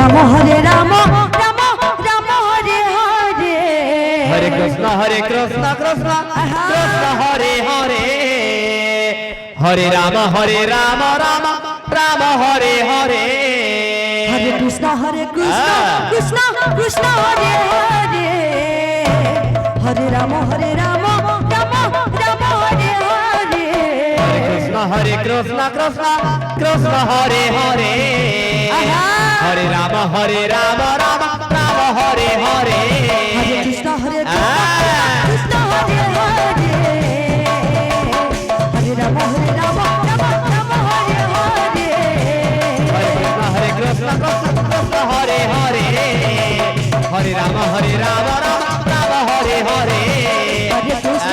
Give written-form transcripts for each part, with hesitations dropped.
রাম রাম রাম রাম হরে হরে হরে কৃষ্ণ কৃষ্ণ কৃষ্ণ হরে হরে হরে রাম রাম রাম হরে হরে হরে কৃষ্ণ কৃষ্ণ কৃষ্ণ হরে হরে হরে রাম রাম রাম রাম হরে হরে হরে কৃষ্ণ কৃষ্ণ কৃষ্ণ হরে হরে হরে রাম রাম রাম হরে হরে হরে কৃষ্ণ কৃষ্ণ হরে হরে হরে রাম রাম রাম হরে হরে হরে কৃষ্ণ কৃষ্ণ হরে হরে হরে রাম রাম রাম হরে হরে হরে কৃষ্ণ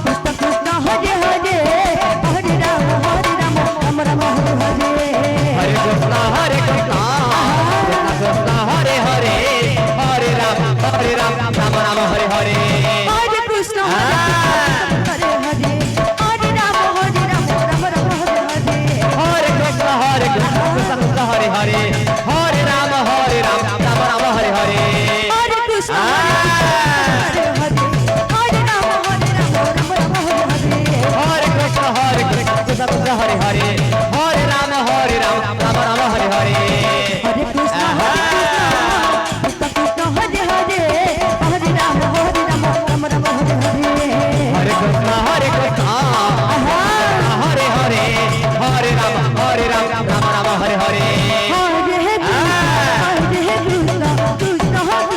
কৃষ্ণ কৃষ্ণ হরে হরে হরে রাম রাম রাম হরে হরে হরে কৃষ্ণ কৃষ্ণ কৃষ্ণ হরে হরে হরে রাম রাম রাম হরে হরে হরে কৃষ্ণ হরে হরে হরে রাম রাম রাম হরে হরে হরে কৃষ্ণ কৃষ্ণ কৃষ্ণ হরে হরে হরে রাম রাম রাম হরে হরে হরে কৃষ্ণ হরে হরে হরে রাম রাম রাম হরে হরে হরে কৃষ্ণ কৃষ্ণ কৃষ্ণ হরে হরে হরে রাম রাম রাম হরে হরে হরে কৃষ্ণ কৃষ্ণ হরে হরে হরে রাম রাম রাম হরে হরে হরে কৃষ্ণ কৃষ্ণ হরে হরে হরে রাম রাম রাম হরে হরে হরে কৃষ্ণ কৃষ্ণ কৃষ্ণ হরে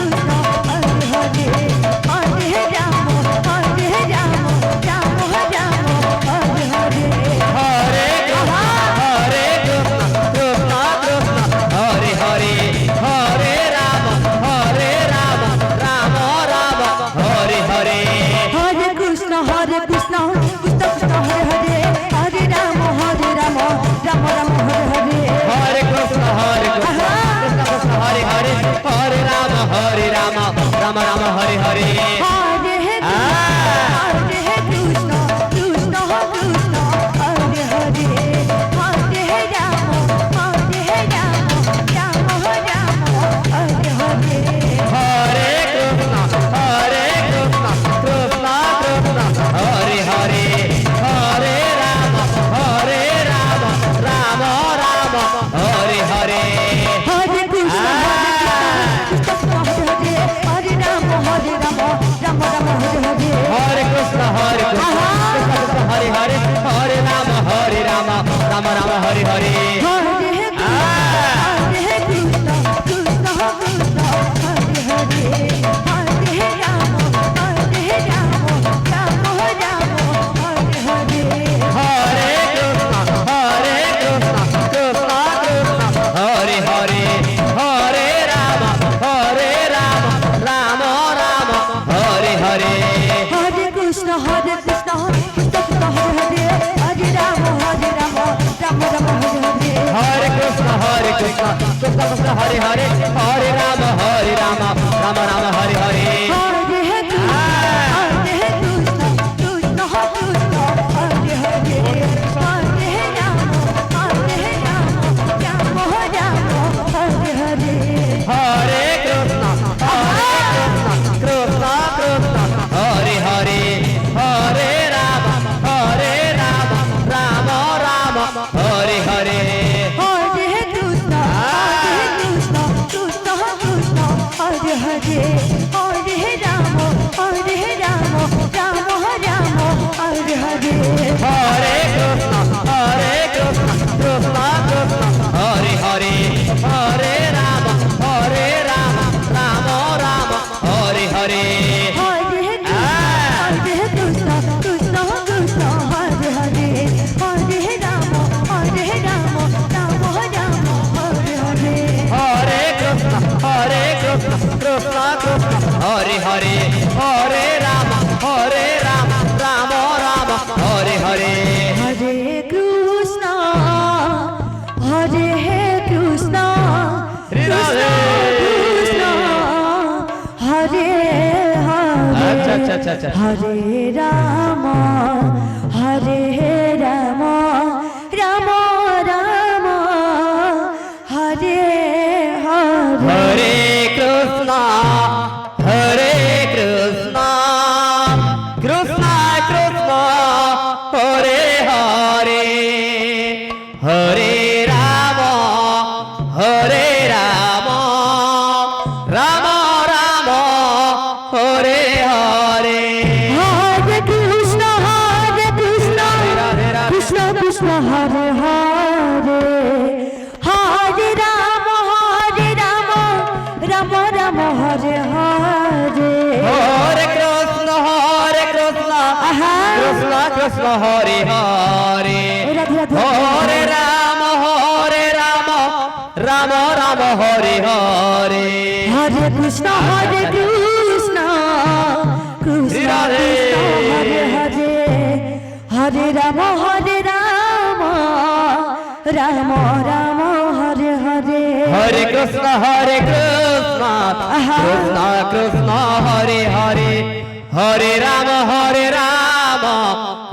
হরে হরে রাম রাম রাম হরে হরে হরে কৃষ্ণ কৃষ্ণ কৃষ্ণ হরে হরে হরে রাম রাম রাম হরে হরে হরে কৃষ্ণ কৃষ্ণ কৃষ্ণ হরে হরে হরে রাম রাম রাম হরে হরে হরে কৃষ্ণ কৃষ্ণ কৃষ্ণ হরে হরে হরে রাম রাম রাম হরে হরে হরে কৃষ্ণ কৃষ্ণ কৃষ্ণ হরে হরে হরে রাম রাম রাম হরে হরে হরে কৃষ্ণ কৃষ্ণ কৃষ্ণ হরে হরে হরে রাম রাম রাম হরে হরে হরে কৃষ্ণ কৃষ্ণ হরে হরে রাম রাম রাম হরে হরে হরে কৃষ্ণ কৃষ্ণ কৃষ্ণ হরে হরে হরে রাম রাম রাম হরে হরে হরে কৃষ্ণ কৃষ্ণ কৃষ্ণ হরে হরে হরে রাম রাম রাম হরে হরে হরে কৃষ্ণ কৃষ্ণ কৃষ্ণ হরে হরে হরে রাম রাম রাম হরে হরে হরে কৃষ্ণ কৃষ্ণ কৃষ্ণ হরে হরে হরে রাম রাম রাম হরে হরে হরে কৃষ্ণ কৃষ্ণ কৃষ্ণ হরে হরে হরে রাম রাম রাম হরে হরে হরে কৃষ্ণ কৃষ্ণ কৃষ্ণ হরে হরে হরে রাম রাম রাম হরে হরে হরে কৃষ্ণ কৃষ্ণ কৃষ্ণ হরে হরে হরে রাম রাম রাম হরে হরে হরে কৃষ্ণ কৃষ্ণ কৃষ্ণ হরে হরে হরে রাম রাম রাম হরে হরে হরে কৃষ্ণ কৃষ্ণ কৃষ্ণ হরে হরে হরে রাম রাম রাম হরে হরে হরে কৃষ্ণ কৃষ্ণ কৃষ্ণ হরে হরে হরে রাম রাম রাম হরে হরে হরে কৃষ্ণ কৃষ্ণ কৃষ্ণ হরে হরে হরে রাম রাম রাম হরে হরে হরে কৃষ্ণ কৃষ্ণ কৃষ্ণ হরে হরে আচ্ছা হরে রাম রাম রাম হরে হরে হরে রাধে রাধে হরে রাম রাম রাম হরে হরে হরে কৃষ্ণ কৃষ্ণ কৃষ্ণ রাধে। কৃষ্ণ হরে হরে হরে রাম রাম রাম হরে হরে হরে কৃষ্ণ কৃষ্ণ কৃষ্ণ হরে হরে হরে রাম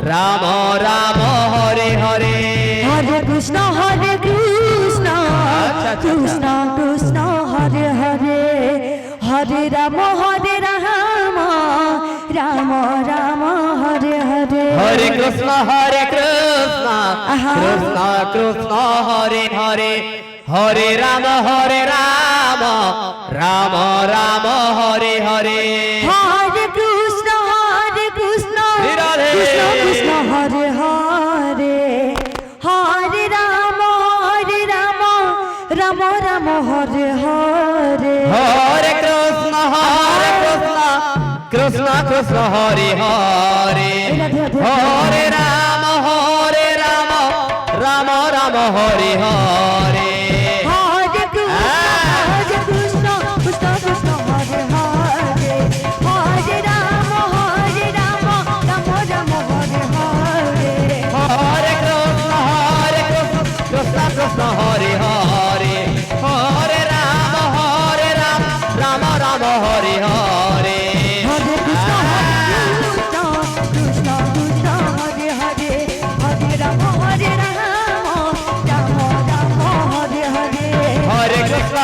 রাম রাম হরে হরে হরে কৃষ্ণ কৃষ্ণ আচ্ছা, আচ্ছা। কৃষ্ণ কৃষ্ণ হরে হরে হরে রাম রাম রাম হরে হরে হরে কৃষ্ণ কৃষ্ণ কৃষ্ণ কৃষ্ণ হরে হরে হরে রাম রাম রাম হরে হরে হরে কৃষ্ণ রাধে। কৃষ্ণ কৃষ্ণ হরে হরে হরে রাম রাম রাম হরে হরে হরে কৃষ্ণ কৃষ্ণ কৃষ্ণ হরে হরে হরে রাম রাম রাম হরে হরে হরে কৃষ্ণ কৃষ্ণ কৃষ্ণ হরে হরে হরে রাম রাম রাম হরে হরে হরে কৃষ্ণ কৃষ্ণ কৃষ্ণ হরে হরে হরে রাম রাম রাম হরে হরে হরে কৃষ্ণ কৃষ্ণ কৃষ্ণ হরে হরে হরে রাম রাম রাম হরে হরে হরে কৃষ্ণ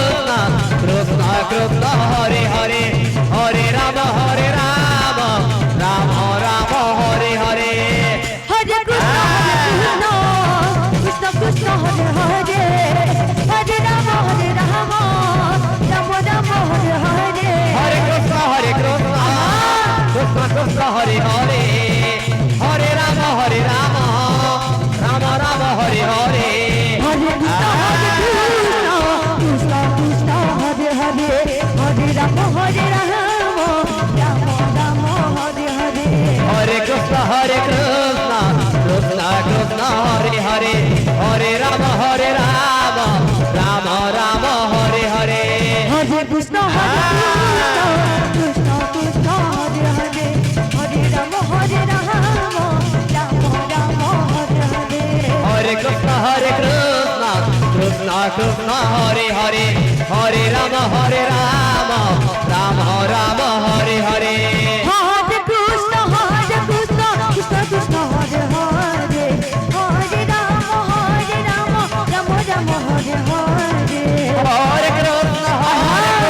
কৃষ্ণ কৃষ্ণ কৃষ্ণ হরে হরে হরে রাম রাম রাম হরে হরে হরে কৃষ্ণ কৃষ্ণ কৃষ্ণ হরে হরে হরে রাম রাম রাম হরে হরে হরে কৃষ্ণ কৃষ্ণ কৃষ্ণ হরে হরে হরে রাম রাম রাম হরে হরে হরে কৃষ্ণ কৃষ্ণ হরে হরে হরে রাম রাম রাম হরে হরে হরে কৃষ্ণ কৃষ্ণ কৃষ্ণ কৃষ্ণ হরে হরে হরে রাম রাম রাম হরে হরে হরে কৃষ্ণ কৃষ্ণ কৃষ্ণ হরে হরে হরে রাম রাম রাম হরে হরে হরে কৃষ্ণ কৃষ্ণ কৃষ্ণ কৃষ্ণ হরে হরে হরে রাম রাম রাম হরে হরে হরে কৃষ্ণ কৃষ্ণ কৃষ্ণ হরে হরে হরে রাম রাম রাম হরে হরে হরে কৃষ্ণ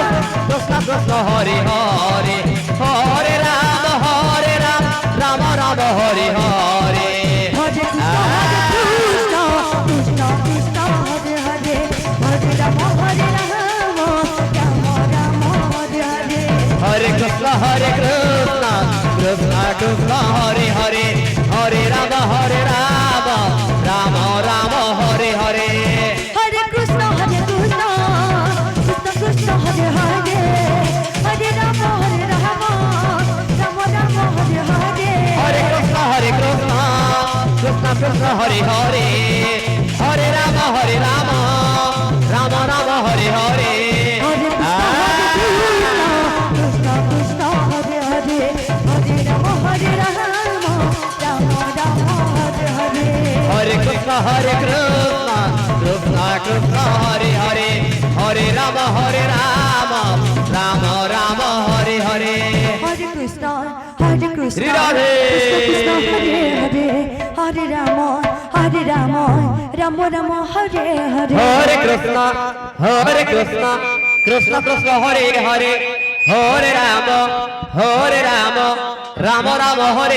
কৃষ্ণ কৃষ্ণ হরে হরে হরে রাম রাম রাম হরে হরে হরে কৃষ্ণ কৃষ্ণ কৃষ্ণ হরে হরে হরে রাম রাম রাম হরে হরে হরে কৃষ্ণ কৃষ্ণ কৃষ্ণ কৃষ্ণ হরে হরে হরে রাম রাম রাম হরে হরে হরে কৃষ্ণ কৃষ্ণ কৃষ্ণ হরে হরে হরে রাম রাম রাম হরে হরে হরে কৃষ্ণ কৃষ্ণ কৃষ্ণ হরে হরে হরে রাম রাম রাম হরে হরে হরে কৃষ্ণ কৃষ্ণ হরে হরে হরে রাম রাম রাম হরে হরে হরে কৃষ্ণ কৃষ্ণ কৃষ্ণ হরে হরে হরে রাম রাম রাম হরে হরে হরে কৃষ্ণ কৃষ্ণ শ্রী রাধে। কৃষ্ণ হরে হরে হরে রাম রাম রাম হরে হরে হরে কৃষ্ণ কৃষ্ণ কৃষ্ণ হরে হরে হরে রাম রাম রাম হরে